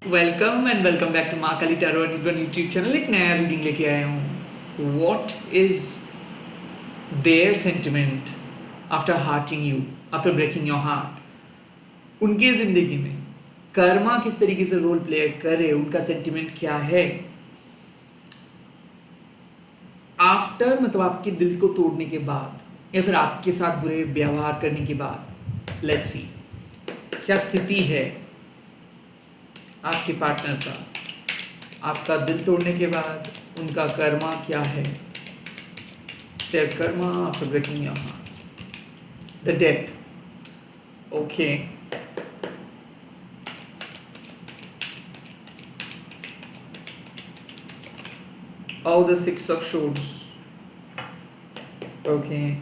Welcome back to माँ काली tarot YouTube channel. एक नया रीडिंग लेके आया हूँ। What is their sentiment after hurting you, after breaking your heart. उनके जिंदगी में कर्मा किस तरीके से रोल प्ले कर रहे, उनका सेंटिमेंट क्या है आफ्टर, मतलब आपके दिल को तोड़ने के बाद या फिर आपके साथ बुरे व्यवहार करने के बाद। लेट्स सी क्या स्थिति है आपके पार्टनर का आपका दिल तोड़ने के बाद। उनका कर्मा क्या है, their karma after breaking your heart, the death. Okay, oh, the six of swords. Okay,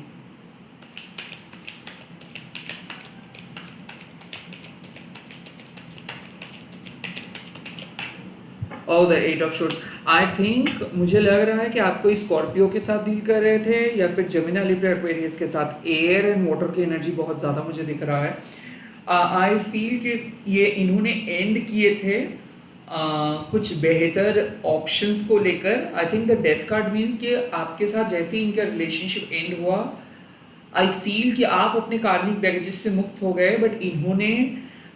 oh, the eight of swords. I think मुझे लग रहा है कि आपको स्कॉर्पियो के साथ डील कर रहे थे या फिर जेमिनी, लिब्रा, एक्वेरियस के साथ। एयर एंड वाटर की एनर्जी बहुत ज़्यादा मुझे दिख रहा है। आई फील कि ये इन्होंने एंड किए थे कुछ बेहतर ऑप्शंस को लेकर। I think the death card means कि आपके साथ जैसे ही इनका रिलेशनशिप एंड हुआ, आई फील कि आप अपने कार्मिक बैगेजेस से मुक्त हो गए, बट इन्होंने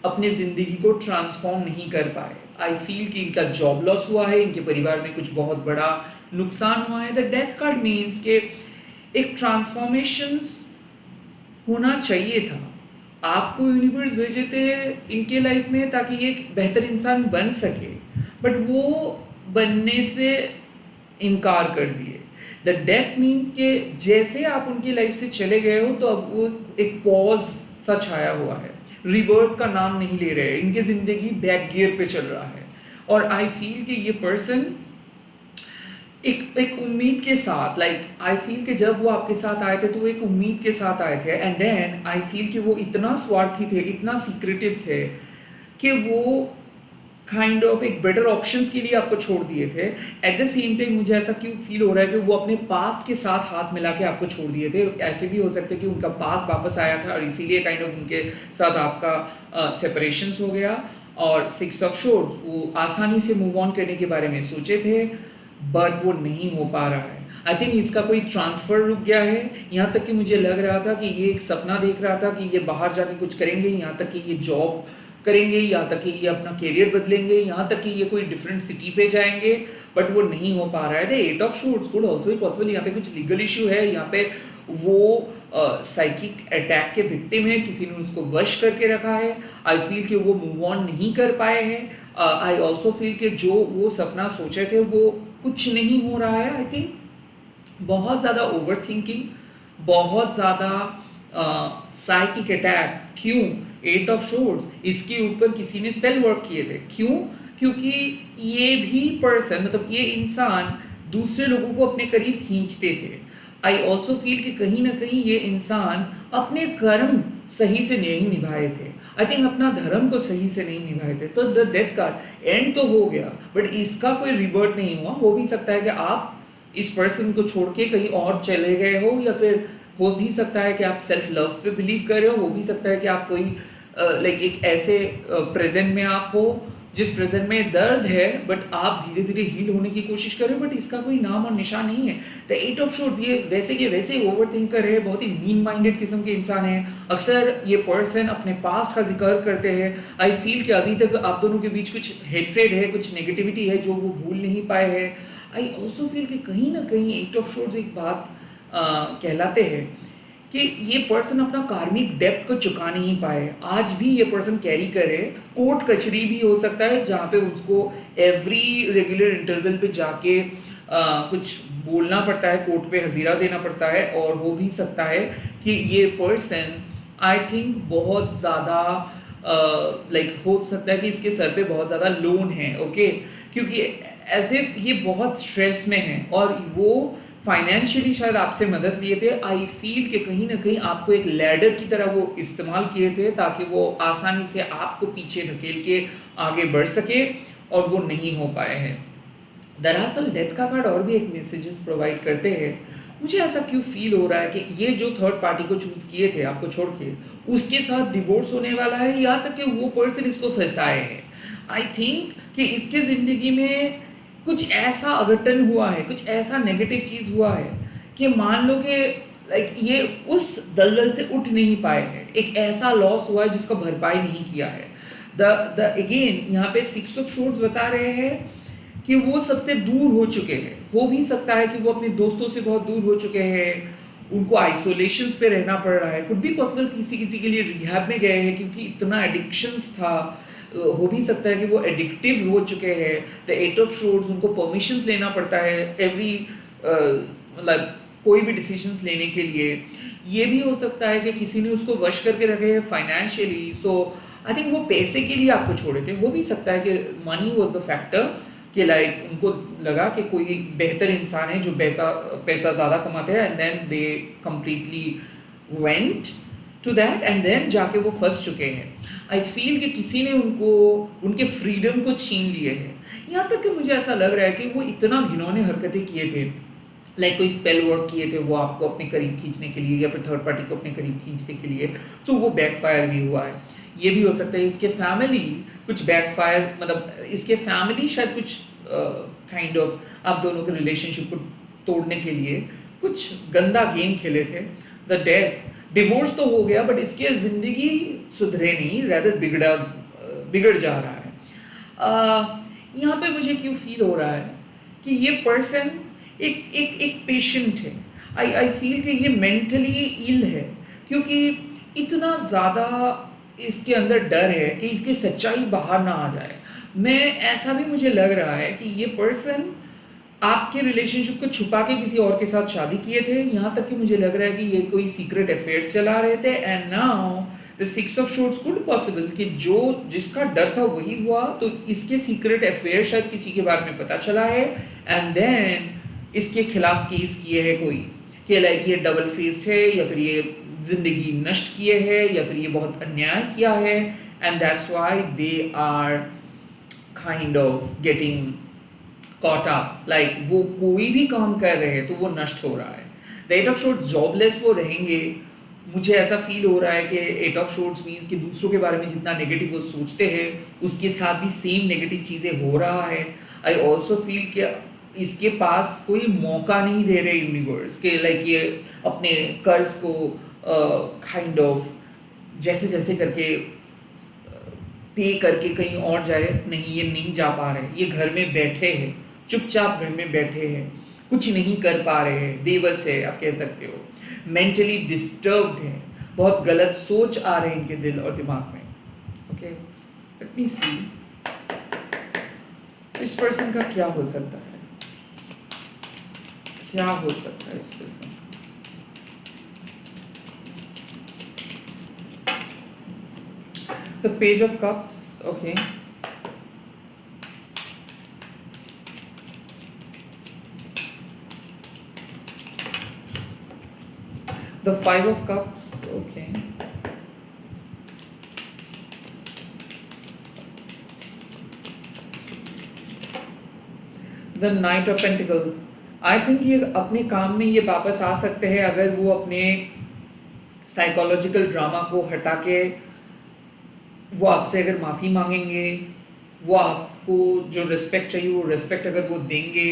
अपनी ज़िंदगी को ट्रांसफॉर्म नहीं कर पाए। आई फील कि इनका जॉब लॉस हुआ है, इनके परिवार में कुछ बहुत बड़ा नुकसान हुआ है। द डेथ कार्ड मीन्स के एक ट्रांसफॉर्मेशंस होना चाहिए था। आपको यूनिवर्स भेजे थे इनके लाइफ में ताकि ये एक बेहतर इंसान बन सके, बट वो बनने से इनकार कर दिए। द डेथ मीन्स के जैसे आप उनकी लाइफ से चले गए हो तो अब वो एक पॉज सा छाया हुआ है, रिबर्थ का नाम नहीं ले रहे, इनकी ज़िंदगी बैक गियर पे चल रहा है। और आई फील कि ये पर्सन एक उम्मीद के साथ, आई फील कि जब वो आपके साथ आए थे तो वो एक उम्मीद के साथ आए थे, एंड देन आई फील कि वो इतना स्वार्थी थे, इतना सीक्रेटिव थे कि वो काइंड ऑफ एक बेटर ऑप्शंस के लिए आपको छोड़ दिए थे। एट द सेम टाइम मुझे ऐसा क्यों फील हो रहा है कि वो अपने पास्ट के साथ हाथ मिला के आपको छोड़ दिए थे। ऐसे भी हो सकते कि उनका पास्ट वापस आया था और इसीलिए काइंड ऑफ उनके साथ आपका सेपरेशंस हो गया। और सिक्स ऑफ शोर्ड्स, वो आसानी से मूव ऑन करने के बारे में सोचे थे बट वो नहीं हो पा रहा है। आई थिंक इसका कोई ट्रांसफ़र रुक गया है। यहाँ तक कि मुझे लग रहा था कि ये एक सपना देख रहा था कि ये बाहर जाके कुछ करेंगे, यहाँ तक कि ये जॉब करेंगे, यहाँ तक कि ये अपना करियर बदलेंगे, यहाँ तक कि ये कोई डिफरेंट सिटी पे जाएंगे, बट वो नहीं हो पा रहा है। The eight of swords could also be possible. यहाँ पे कुछ लीगल इशू है, यहाँ पे वो साइकिक अटैक के विक्टिम है, किसी ने उसको वश करके रखा है। आई फील कि वो मूव ऑन नहीं कर पाए हैं। आई ऑल्सो फील कि जो वो सपना सोचे थे वो कुछ नहीं हो रहा है। आई थिंक बहुत ज़्यादा ओवर थिंकिंग, बहुत ज़्यादा साइकिक अटैक। क्यों? एट ऑफ शोर्ड्स, इसके ऊपर किसी ने स्पेल वर्क किए थे। क्यों? क्योंकि ये भी पर्सन, मतलब ये इंसान दूसरे लोगों को अपने करीब खींचते थे। आई ऑल्सो फील कि कहीं ना कहीं ये इंसान अपने कर्म सही से नहीं निभाए थे। आई थिंक अपना धर्म को सही से नहीं निभाए थे। तो द डेथ कार्ड एंड तो हो गया, बट इसका कोई रिबर्थ नहीं हुआ। हो भी सकता है कि आप इस पर्सन को छोड़ के कहीं और चले गए हो, या फिर हो भी सकता है कि आप सेल्फ लव पे बिलीव कर रहे हो भी सकता है कि आप कोई एक ऐसे प्रेजेंट में आप हो जिस प्रेजेंट में दर्द है, बट आप धीरे धीरे हील होने की कोशिश कर रहे हो, बट इसका कोई नाम और निशान नहीं है। द एट ऑफ शोर्ड्स, ये वैसे के वैसे ओवर थिंकर है, बहुत ही मीन माइंडेड किस्म के इंसान है। अक्सर ये पर्सन अपने पास्ट का जिक्र करते हैं। आई फील कि अभी तक आप दोनों के बीच कुछ हेट्रेड है, कुछ नेगेटिविटी है जो वो भूल नहीं पाए हैं। आई ऑल्सो फील कि कहीं ना कहीं एट ऑफ शोर्ड्स एक बात कहलाते हैं कि ये पर्सन अपना कार्मिक डेब्ट को चुका नहीं पाए। आज भी ये पर्सन कैरी करे। कोर्ट कचहरी भी हो सकता है जहाँ पे उसको एवरी रेगुलर इंटरवल पे जाके कुछ बोलना पड़ता है, कोर्ट पे हजीरा देना पड़ता है। और हो भी सकता है कि ये पर्सन आई थिंक बहुत ज़्यादा हो सकता है कि इसके सर पे बहुत ज़्यादा लोन है। ओके, क्योंकि एज इफ ये बहुत स्ट्रेस में है और वो फाइनेंशियली शायद आपसे मदद लिए थे। आई फील कि कहीं ना कहीं आपको एक लैडर की तरह वो इस्तेमाल किए थे ताकि वो आसानी से आपको पीछे धकेल के आगे बढ़ सके, और वो नहीं हो पाए हैं। दरअसल डेथ का कार्ड और भी एक मैसेजेस प्रोवाइड करते हैं। मुझे ऐसा क्यों फील हो रहा है कि ये जो थर्ड पार्टी को चूज किए थे आपको छोड़ के, उसके साथ डिवोर्स होने वाला है, या तक कि वो पर्सन इसको फंसाए हैं। आई थिंक कि इसके ज़िंदगी में कुछ ऐसा अघटन हुआ है, कुछ ऐसा नेगेटिव चीज़ हुआ है कि मान लो कि लाइक ये उस दलदल से उठ नहीं पाए हैं, एक ऐसा लॉस हुआ है जिसका भरपाई नहीं किया है। द अगेन यहाँ पे सिक्स ऑफ शॉर्ट्स बता रहे हैं कि वो सबसे दूर हो चुके हैं। हो भी सकता है कि वो अपने दोस्तों से बहुत दूर हो चुके हैं, उनको आइसोलेशंस पे रहना पड़ रहा है। कुड बी पॉसिबल किसी किसी के लिए रिहैब में गए हैं क्योंकि इतना एडिक्शंस था। हो भी सकता है कि वो एडिक्टिव हो चुके हैं। द एट ऑफ शॉर्ट्स, उनको परमिशंस लेना पड़ता है एवरी मतलब कोई भी डिसीजंस लेने के लिए। ये भी हो सकता है कि किसी ने उसको वश करके रखे है फाइनेंशियली। सो आई थिंक वो पैसे के लिए आपको छोड़े थे। हो भी सकता है कि मनी वॉज द फैक्टर, कि लाइक उनको लगा कि कोई बेहतर इंसान है जो पैसा पैसा ज़्यादा कमाते हैं, and then they completely went to that, and then जाके वो फंस चुके हैं। आई फील कि किसी ने उनको उनके फ्रीडम को छीन लिए हैं। यहाँ तक कि मुझे ऐसा लग रहा है कि वो इतना घिनौने हरकतें किए थे, लाइक कोई स्पेल वर्क किए थे वो आपको अपने करीब खींचने के लिए या फिर थर्ड पार्टी को अपने करीब खींचने के लिए, तो वो बैकफायर भी हुआ है। ये भी हो सकता है इसके फैमिली कुछ बैकफायर, मतलब इसके फैमिली शायद कुछ काइंड ऑफ आप दोनों के रिलेशनशिप को तोड़ने के लिए कुछ गंदा गेम खेले थे। द डेथ, डिवोर्स तो हो गया बट इसके ज़िंदगी सुधरे नहीं, रैदर बिगड़ जा रहा है। यहाँ पे मुझे क्यों फील हो रहा है कि ये पर्सन एक पेशेंट है। आई फील कि ये मेंटली इल है, क्योंकि इतना ज़्यादा इसके अंदर डर है कि इसकी सच्चाई बाहर ना आ जाए। मैं ऐसा भी मुझे लग रहा है कि ये पर्सन आपके रिलेशनशिप को छुपा के किसी और के साथ शादी किए थे। यहाँ तक कि मुझे लग रहा है कि ये कोई सीक्रेट अफेयर्स चला रहे थे, and now the six of shorts could possible कि जो जिसका डर था वही हुआ। तो इसके सीक्रेट अफेयर शायद किसी के बारे में पता चला है, एंड देन इसके खिलाफ केस किए हैं कोई, कि लाइक ये डबल फेस्ड है, या फिर ये जिंदगी नष्ट किए है, या फिर ये बहुत अन्याय किया है, and that's why they are kind of getting caught up. Like वो कोई भी काम कर रहे हैं तो वो नष्ट हो रहा है। The eight of swords, jobless वो रहेंगे। मुझे ऐसा फील हो रहा है कि एट ऑफ शॉर्ट्स मीन्स कि दूसरों के बारे में जितना नेगेटिव वो सोचते हैं उसके साथ भी सेम नेगेटिव चीज़ें हो रहा है। आई ऑल्सो फील कि इसके पास कोई मौका नहीं दे रहे यूनिवर्स के, लाइक ये अपने कर्ज को काइंड ऑफ जैसे जैसे करके पे करके कहीं और जाए, नहीं ये नहीं जा पा रहे। ये घर में बैठे हैं, चुपचाप घर में बैठे हैं, कुछ नहीं कर पा रहे हैं, बेबस है आप कह सकते हो, मेंटली डिस्टर्ब्ड है, बहुत गलत सोच आ रहे हैं इनके दिल और दिमाग में। ओके, लेट मी सी इस पर्सन का क्या हो सकता है, क्या हो सकता है इस person. The page of cups, okay. The five of cups, okay. The knight of pentacles. I think ये अपने काम में ये वापस आ सकते हैं अगर वो अपने साइकोलॉजिकल ड्रामा को हटा के वो आपसे अगर माफ़ी मांगेंगे, वो आपको जो रिस्पेक्ट चाहिए वो रिस्पेक्ट अगर वो देंगे,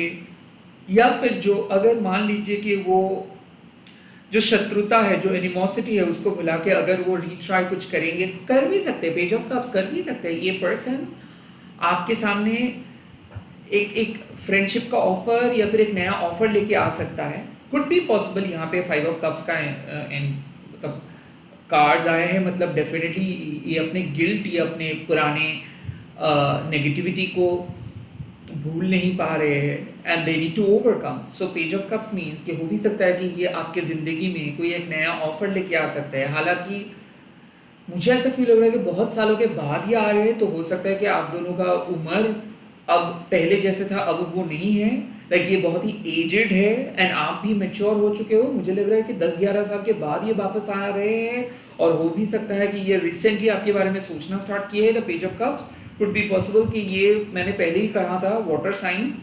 या फिर जो अगर मान लीजिए कि वो जो शत्रुता है, जो एनिमोसिटी है, उसको भुला के अगर वो रीट्राई कुछ करेंगे, कर भी सकते हैं। पेज ऑफ कप्स कर भी सकते हैं। ये पर्सन आपके सामने एक फ्रेंडशिप का ऑफर या फिर एक नया ऑफर लेके आ सकता है। Could be possible. यहाँ पे फाइव ऑफ कप्स का मतलब कार्ड्स आए हैं, मतलब डेफिनेटली ये अपने गिल्ट या अपने पुराने नेगेटिविटी को भूल नहीं पा रहे हैं, and they need to overcome. So page of cups means कि हो भी सकता है कि ये आपके ज़िंदगी में कोई एक नया ऑफर लेके आ सकता है। हालांकि मुझे ऐसा क्यों लग रहा है कि बहुत सालों के बाद ये आ रहे हैं, तो हो सकता है कि आप दोनों का उम्र अब पहले जैसे था अब वो नहीं है। लाइक ये बहुत ही एजेड है एंड आप भी मैच्योर हो चुके हो। मुझे लग रहा है कि 10-11 साल के बाद ये वापस आ रहे हैं, और हो भी सकता है कि ये रिसेंटली आपके बारे में सोचना स्टार्ट किए है। The page of cups could be possible कि ये मैंने पहले ही कहा था वाटर साइन।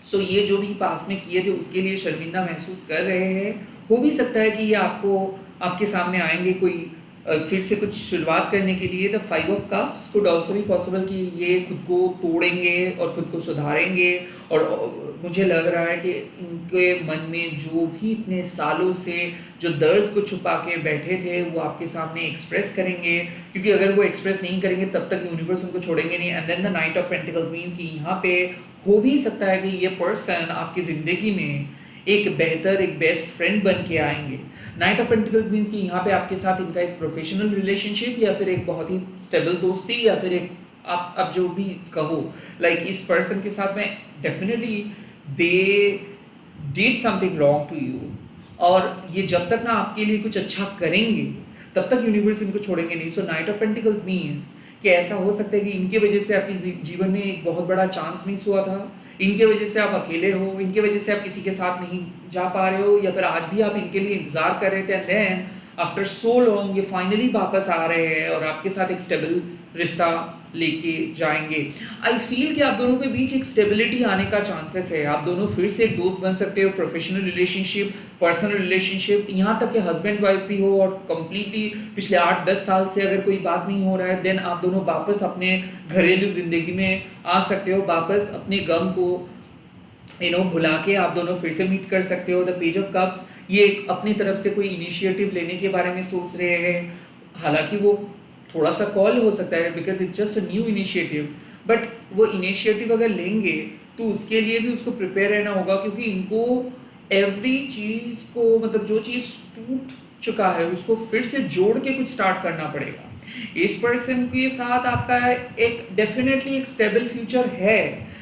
सो ये जो भी पास्ट में किए थे उसके लिए शर्मिंदा महसूस कर रहे हैं। हो भी सकता है कि ये आपको आपके सामने आएंगे कोई फिर से कुछ शुरुआत करने के लिए the 5 of cups could also be possible कि ये खुद को तोड़ेंगे और खुद को सुधारेंगे। और मुझे लग रहा है कि इनके मन में जो भी इतने सालों से जो दर्द को छुपा के बैठे थे वो आपके सामने एक्सप्रेस करेंगे, क्योंकि अगर वो एक्सप्रेस नहीं करेंगे तब तक यूनिवर्स उनको छोड़ेंगे नहीं। And then the knight of pentacles means कि यहाँ पे हो भी सकता है कि ये पर्सन आपकी ज़िंदगी में एक बेहतर, एक बेस्ट फ्रेंड बन के आएंगे। नाइट ऑफ पेंटिकल्स मीन्स कि यहाँ पे आपके साथ इनका एक प्रोफेशनल रिलेशनशिप या फिर एक बहुत ही स्टेबल दोस्ती या फिर एक आप जो भी कहो, लाइक इस पर्सन के साथ में definitely they did something wrong to you. और ये जब तक ना आपके लिए कुछ अच्छा करेंगे तब तक यूनिवर्स इनको छोड़ेंगे नहीं। सो नाइट ऑफ पेंटिकल्स मीन्स कि ऐसा हो सकता है कि इनके वजह से आपकी जीवन में एक बहुत बड़ा चांस मिस हुआ था, इनके वजह से आप अकेले हो, इनके वजह से आप किसी के साथ नहीं जा पा रहे हो, या फिर आज भी आप इनके लिए इंतजार कर रहे थे and then after so long ये फाइनली वापस आ रहे हैं और आपके साथ एक स्टेबल रिश्ता लेके जाएंगे। आई फील कि आप दोनों के बीच एक स्टेबिलिटी आने का चांसेस है। आप दोनों फिर से एक दोस्त बन सकते हो, प्रोफेशनल रिलेशनशिप, पर्सनल रिलेशनशिप, यहाँ तक कि हस्बैंड वाइफ भी हो। और कंप्लीटली पिछले 8-10 साल से अगर कोई बात नहीं हो रहा है देन आप दोनों वापस अपने घरेलू जिंदगी में आ सकते हो, वापस अपने गम को भुला के आप दोनों फिर से मीट कर सकते हो। द पेज ऑफ कप्स ये अपनी तरफ से कोई इनिशिएटिव लेने के बारे में सोच रहे हैं, हालांकि वो थोड़ा सा कॉल हो सकता है because it's just a new initiative, but वो इनिशिएटिव अगर लेंगे तो उसके लिए भी उसको प्रिपेयर रहना होगा, क्योंकि इनको एवरी चीज़ को, मतलब जो चीज़ टूट चुका है उसको फिर से जोड़ के कुछ स्टार्ट करना पड़ेगा। इस पर्सन के साथ आपका एक डेफिनेटली एक स्टेबल फ्यूचर है।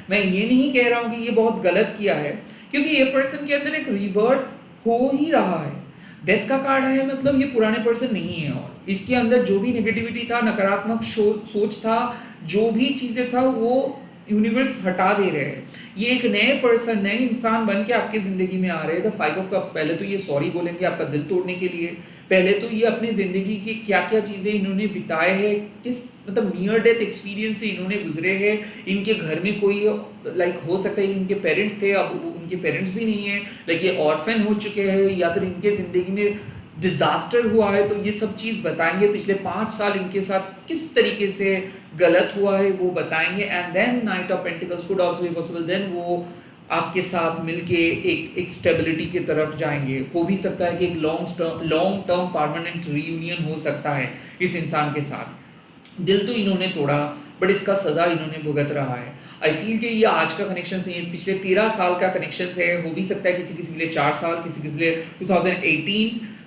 मैं ये नहीं कह रहा हूँ कि ये बहुत गलत किया है, क्योंकि ये पर्सन के अंदर एक रीबर्थ हो ही रहा है। डेथ का कार्ड है, मतलब ये पुराने पर्सन नहीं है और इसके अंदर जो भी नेगेटिविटी था, नकारात्मक सोच था, जो भी चीज़ें था वो यूनिवर्स हटा दे रहे हैं। ये एक नए पर्सन, नए इंसान बन के आपकी ज़िंदगी में आ रहे हैं। द 5 ऑफ कप्स पहले तो ये सॉरी बोलेंगे आपका दिल तोड़ने के लिए, पहले तो ये अपनी ज़िंदगी की क्या क्या चीज़ें इन्होंने बिताए हैं, किस मतलब नियर डेथ एक्सपीरियंस से इन्होंने गुजरे हैं। इनके घर में कोई लाइक हो सकता है इनके पेरेंट्स थे, अब उनके पेरेंट्स भी नहीं है, लाइक ये ऑर्फन हो चुके हैं, या फिर इनके ज़िंदगी में डिजास्टर हुआ है। तो ये सब चीज़ बताएंगे, पिछले 5 साल इनके साथ किस तरीके से गलत हुआ है वो बताएंगे। And then knight of pentacles could also be possible, then वो आपके साथ मिलके एक स्टेबिलिटी की तरफ जाएंगे। हो भी सकता है कि एक लॉन्ग टर्म परमानेंट रीयूनियन हो सकता है इस इंसान के साथ। दिल तो इन्होंने तोड़ा बट इसका सज़ा इन्होंने भुगत रहा है। आई फील कि ये आज का कनेक्शन नहीं है, पिछले 13 साल का कनेक्शन है। हो भी सकता है किसी किसी के लिए 4 साल, किसी किसी के लिए 2018,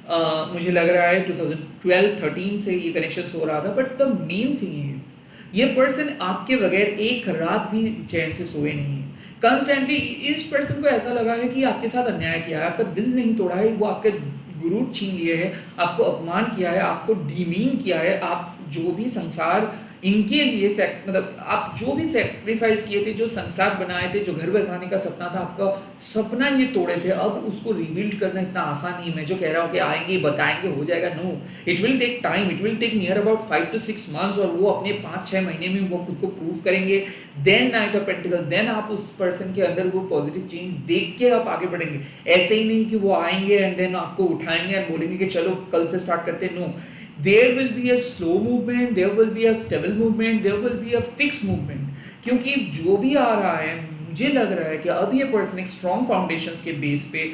मुझे लग रहा है 2012-13 से ये कनेक्शन हो रहा था। But the main thing is ये पर्सन आपके बगैर एक रात भी चैन से सोए नहीं है। कंस्टेंटली इस पर्सन को ऐसा लगा है कि आपके साथ अन्याय किया है, आपका दिल नहीं तोड़ा है, वो आपके गुरूर छीन लिए है, आपको अपमान किया है, आपको डीमीन किया है। आप जो भी संसार इनके लिए मतलब आप जो भी सेक्रीफाइस किए थे, जो संसार बनाए थे, जो घर बसाने का सपना था, आपका सपना ये तोड़े थे। अब उसको रिबिल्ड करना इतना आसान नहीं है। मैं जो कह रहा हूँ कि आएंगे बताएंगे हो जाएगा, no, it will take time, it will take near about 5 to 6 months, और वो अपने 5-6 महीने में वो खुद को प्रूव करेंगे। Then knight of pentacles, then आप उस पर्सन के अंदर वो पॉजिटिव चेंज देख के आप आगे बढ़ेंगे। ऐसे ही नहीं कि वो आएंगे एंड देन आपको उठाएंगे एंड बोलेंगे कि चलो कल से स्टार्ट करते हैं। No, there will be a slow movement, there will be a stable movement, there will be a fixed movement। क्योंकि जो भी आ रहा है मुझे लग रहा है कि अब ये पर्सन एक स्ट्रॉन्ग फाउंडेशंस के बेस पे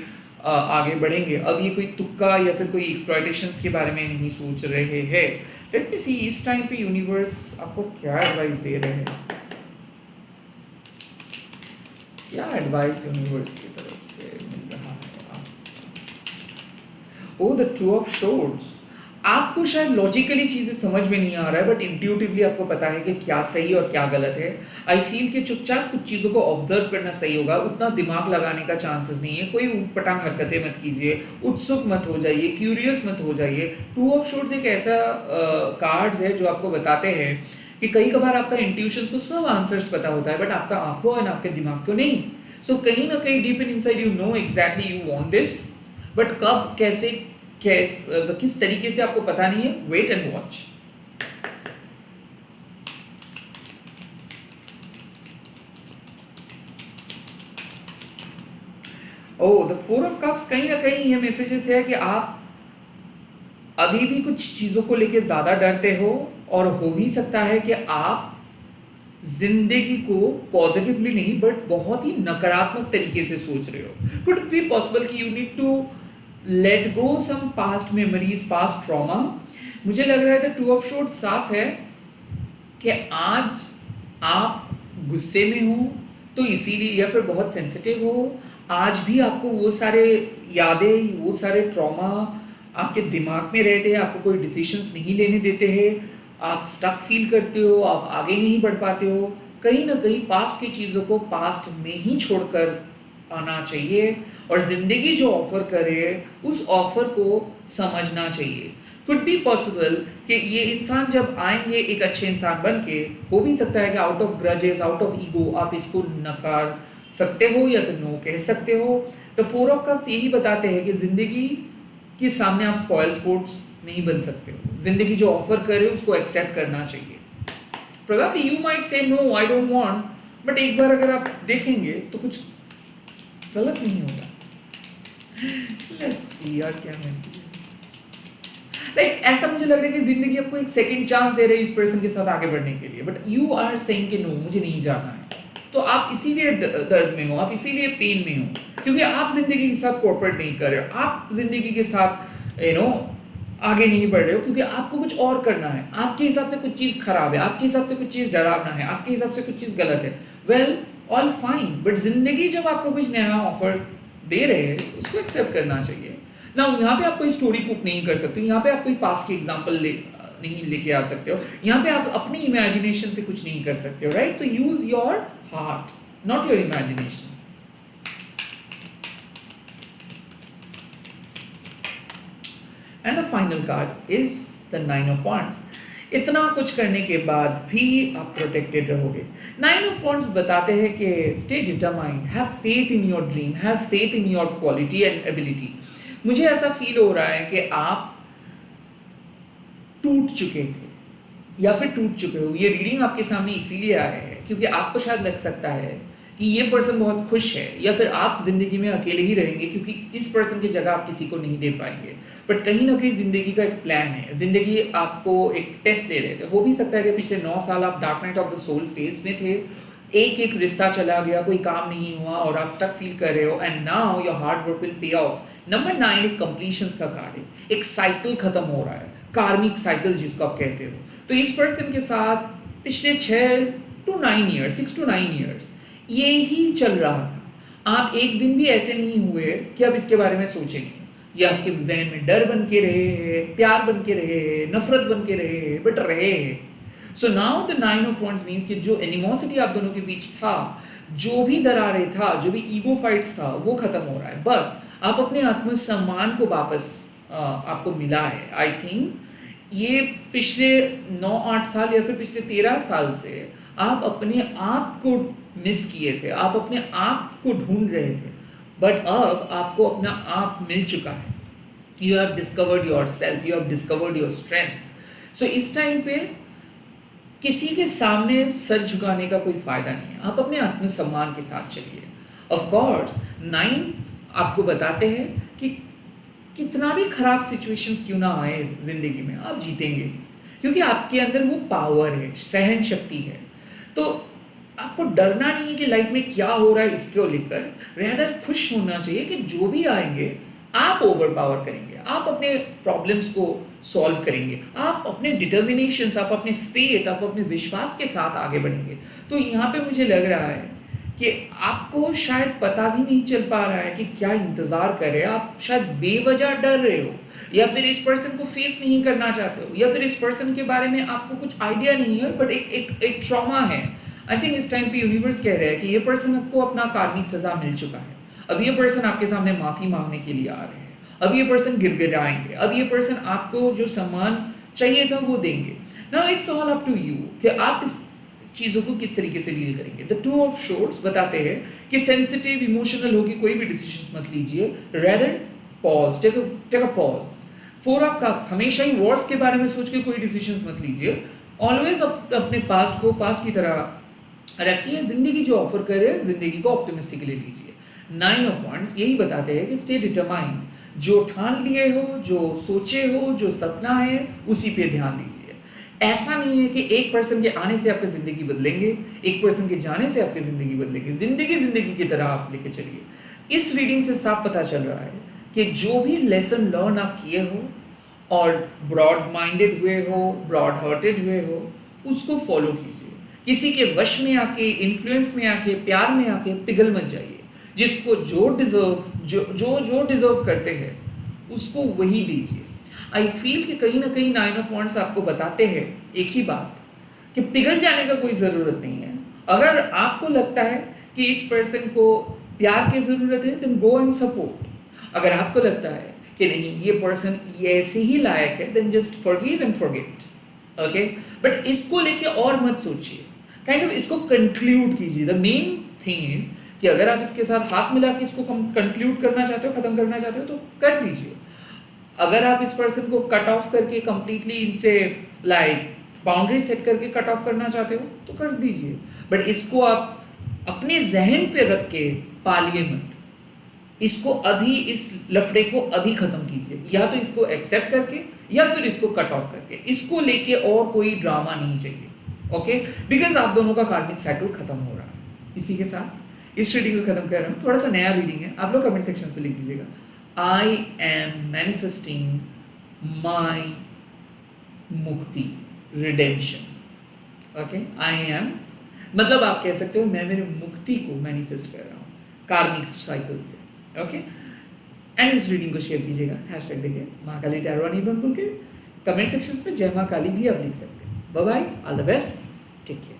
आगे बढ़ेंगे। अब ये कोई तुक्का या फिर कोई एक्सप्लॉयटेशंस के बारे में नहीं सोच रहे हैं। लेट मी सी इस टाइम पे यूनिवर्स आपको क्या एडवाइस दे रहे हैं, क्या एडवाइस यूनिवर्स की तरफ से मिल रहा है। ओ द 2 of Swords, आपको शायद लॉजिकली चीज़ें समझ में नहीं आ रहा है बट इंट्यूटिवली आपको पता है कि क्या सही और क्या गलत है। आई फील कि चुपचाप कुछ चीज़ों को ऑब्जर्व करना सही होगा, उतना दिमाग लगाने का चांसेस नहीं है। कोई ऊटपटांग हरकतें मत कीजिए, उत्सुक मत हो जाइए, क्यूरियस मत हो जाइए। 2 of Swords एक ऐसा कार्ड्स है जो आपको बताते हैं कि कई कबार आपका इंट्यूशंस को सब आंसर्स पता होता है बट आपका आंखों और आपके दिमाग को नहीं। सो कहीं ना कहीं deep in inside you know exactly you want this, but कब कैसे किस तरीके से आपको पता नहीं है। Wait and watch. The 4 of Cups, कहीं ना कहीं ये मैसेजेस है कि आप अभी भी कुछ चीज़ों को लेके ज़्यादा डरते हो, और हो भी सकता है कि आप जिंदगी को पॉजिटिवली नहीं बट बहुत ही नकारात्मक तरीके से सोच रहे हो। कुड बी पॉसिबल कि you need to let go some past memories, past trauma. मुझे लग रहा है द टू ऑफ शॉर्ट्स साफ है कि आज आप गुस्से में हो तो इसीलिए, या फिर बहुत सेंसिटिव हो, आज भी आपको वो सारे यादें, वो सारे ट्रॉमा आपके दिमाग में रहते हैं, आपको कोई डिसीजंस नहीं लेने देते हैं, आप स्टक फील करते हो, आप आगे नहीं बढ़ पाते हो। कहीं ना कहीं पास्ट की चीज़ों को पास्ट में ही छोड़कर आना चाहिए, और ज़िंदगी जो ऑफ़र करे उस ऑफ़र को समझना चाहिए। कुड बी पॉसिबल कि ये इंसान जब आएंगे एक अच्छे इंसान बन के, हो भी सकता है कि out of grudges, out of ego आप इसको नकार सकते हो या फिर नो कह सकते हो। तो फोर ऑफ कप्स यही बताते हैं कि ज़िंदगी के सामने आप स्पॉइल स्पोर्ट्स नहीं बन सकते हो। ज़िंदगी जो ऑफर करे उसको एक्सेप्ट करना चाहिए। Probably you might say no I don't want, but एक बार अगर आप देखेंगे तो कुछ गलत नहीं होगा। लेट्स सी यार क्या मैसेज है। लाइक ऐसा मुझे लग रहा है कि जिंदगी आपको एक सेकंड चांस दे रही है इस पर्सन के साथ आगे बढ़ने के लिए, बट यू आर सेइंग कि नो मुझे नहीं जाना है। तो आप इसीलिए दर्द में हो, आप इसीलिए पेन में हो, क्योंकि आप जिंदगी के साथ कोऑपरेट नहीं कर रहे हो, आप जिंदगी के साथ आगे नहीं बढ़ रहे हो, क्योंकि आपको कुछ और करना है। आपके हिसाब से कुछ चीज़ खराब है, आपके हिसाब से कुछ चीज़ डरावना है, आपके हिसाब से कुछ चीज़ गलत है। वेल ऑल फाइन, बट जिंदगी जब आपको कुछ नया ऑफर दे रहे हैं उसको एक्सेप्ट करना चाहिए ना। यहाँ पे आप कोई स्टोरी कुक नहीं कर सकते, यहाँ पे आप कोई पास्ट की एग्जाम्पल नहीं लेके आ सकते हो, यहाँ पे आप अपनी इमेजिनेशन से कुछ नहीं कर सकते हो, राइट। तो use your heart, not your imagination. And the final card is the nine of wands. इतना कुछ करने के बाद भी आप प्रोटेक्टेड रहोगे। नाइन ऑफ वांड्स बताते हैं कि stay determined, have faith in your dream, have faith in your quality and ability. मुझे ऐसा फील हो रहा है कि आप टूट चुके थे या फिर टूट चुके हो। ये रीडिंग आपके सामने इसीलिए आया है क्योंकि आपको शायद लग सकता है कि ये पर्सन बहुत खुश है, या फिर आप जिंदगी में अकेले ही रहेंगे क्योंकि इस पर्सन की जगह आप किसी को नहीं दे पाएंगे। बट कहीं ना कहीं जिंदगी का एक प्लान है, जिंदगी आपको एक टेस्ट ले रहे थे। हो भी सकता है कि पिछले 9 साल आप dark night of the soul phase में थे, एक एक रिश्ता चला गया, कोई काम नहीं हुआ और आप स्टक फील कर रहे हो, and now your hard work will pay of. Number 9 एक कंप्लीशंस का कार्ड है, एक साइकिल खत्म हो रहा है, कार्मिक साइकिल जिसको आप कहते हो। तो इस पर्सन के साथ पिछले 6 to 9 ईयर्स, 6 to 9 ईयर्स ये ही चल रहा था। आप एक दिन भी ऐसे नहीं हुए कि अब इसके बारे में सोचेंगे। ये आपके जहन में डर बन के रहे हैं, प्यार बन के रहे हैं, नफरत बन के रहे हैं, बट रहे हैं। So now the nine of wands means कि जो एनिमोसिटी आप दोनों के बीच था, जो भी दरारें था, जो भी ईगो फाइट्स था, वो खत्म हो रहा है। बट आप अपने आत्मसम्मान को वापस आपको मिला है। आई थिंक ये पिछले 9-8 साल या फिर पिछले 13 साल से आप अपने आप को मिस किए थे, आप अपने आप को ढूंढ रहे थे, बट अब आपको अपना आप मिल चुका है। You have discovered yourself, you have discovered your strength. So इस टाइम पे किसी के सामने सर झुकाने का कोई फायदा नहीं है, आप अपने आत्मसम्मान के साथ चलिए। ऑफ कोर्स 9 आपको बताते हैं कि कितना भी खराब सिचुएशंस क्यों ना आए जिंदगी में, आप जीतेंगे, क्योंकि आपके अंदर वो पावर है, सहन शक्ति है। तो आपको डरना नहीं है कि लाइफ में क्या हो रहा है इसको लेकर, रेदर खुश होना चाहिए कि जो भी आएंगे आप ओवर पावर करेंगे, आप अपने प्रॉब्लम्स को सॉल्व करेंगे, आप अपने डिटर्मिनेशंस, आप अपने फेथ, आप अपने विश्वास के साथ आगे बढ़ेंगे। तो यहाँ पे मुझे लग रहा है कि आपको शायद पता भी नहीं चल पा रहा है कि क्या इंतज़ार कर रहे हैं। आप शायद बेवजह डर रहे हो, या फिर इस पर्सन को फेस नहीं करना चाहते हो, या फिर इस पर्सन के बारे में आपको कुछ आइडिया नहीं है, बट एक ट्रॉमा है। आई थिंक इस टाइम पे यूनिवर्स कह रहा है कि ये पर्सन को अपना कार्मिक सजा मिल चुका है। अब ये पर्सन आपके सामने माफ़ी मांगने के लिए आ रहे हैं, अब ये पर्सन गिड़गिड़ाएंगे, अब ये पर्सन आपको जो सम्मान चाहिए था वो देंगे। Now it's all up to you कि आप इस चीज़ों को किस तरीके से डील करेंगे। द 2 ऑफ शॉर्ट्स बताते हैं कि सेंसिटिव, इमोशनल होकर कोई भी डिसीजन मत लीजिए, rather pause, take a pause. 4 of cups, हमेशा ही वॉर्स के बारे में सोच के कोई डिसीजन मत लीजिए। ऑलवेज अपने पास्ट को पास्ट की तरह रखिए, जिंदगी जो ऑफर करे जिंदगी को ऑप्टिमिस्टिकली लीजिए। 9 ऑफ वांड्स यही बताते हैं कि स्टे डिटरमाइंड, जो ठान लिए हो, जो सोचे हो, जो सपना है, उसी पे ध्यान दीजिए। ऐसा नहीं है कि एक पर्सन के आने से आपकी ज़िंदगी बदलेंगे, एक पर्सन के जाने से आपकी ज़िंदगी बदलेगी। ज़िंदगी की तरह आप लेके चलिए। इस रीडिंग से साफ पता चल रहा है कि जो भी लेसन लर्न आप किए हो और ब्रॉड माइंडेड हुए हो, ब्रॉड हार्टेड हुए हो, उसको फॉलो कीजिए। किसी के वश में आके, इन्फ्लुएंस में आके, प्यार में आके पिघल मत जाइए। जिसको जो डिजर्व करते हैं उसको वही दीजिए। आई फील कि कहीं ना कहीं नाइन ऑफ वॉन्ड्स आपको बताते हैं एक ही बात, कि पिघल जाने का कोई ज़रूरत नहीं है। अगर आपको लगता है कि इस पर्सन को प्यार की ज़रूरत है, देन गो एंड सपोर्ट। अगर आपको लगता है कि नहीं ये पर्सन ये ऐसे ही लायक है, then just forgive and forget. Okay, but इसको लेके और मत सोचिए, काइंड ऑफ इसको कंक्लूड कीजिए। द मेन थिंग इज कि अगर आप इसके साथ हाथ मिला के इसको कंक्लूड करना चाहते हो, खत्म करना चाहते हो, तो कर दीजिए। अगर आप इस पर्सन को कट ऑफ करके कंप्लीटली इनसे लाइक बाउंड्री सेट करके कट ऑफ करना चाहते हो तो कर दीजिए, बट इसको आप अपने जहन पे रख के पालिए मत। इसको अभी, इस लफड़े को अभी खत्म कीजिए, या तो इसको एक्सेप्ट करके या फिर इसको कट ऑफ करके। इसको लेके और कोई ड्रामा नहीं चाहिए। ओके, बिकॉज आप दोनों का कार्मिक साइकिल खत्म हो रहा है। इसी के साथ इस रीडिंग को खत्म कर रहा हूँ। थोड़ा सा नया रीडिंग है, आप लोग कमेंट सेक्शन पे लिख दीजिएगा, आई एम मैनिफेस्टिंग माई मुक्ति, रिडेम्पशन। ओके, आई एम मतलब आप कह सकते हो मैं मेरे मुक्ति को मैनिफेस्ट कर रहा हूँ कार्मिक साइकिल से। ओके, एंड इस रीडिंग को शेयर कीजिएगा, हैशटैग देके महाकाली टैरो नहीं बन के। कमेंट सेक्शन में जय महाकाली भी आप लिख सकते हैं। Bye bye, all the best, take care.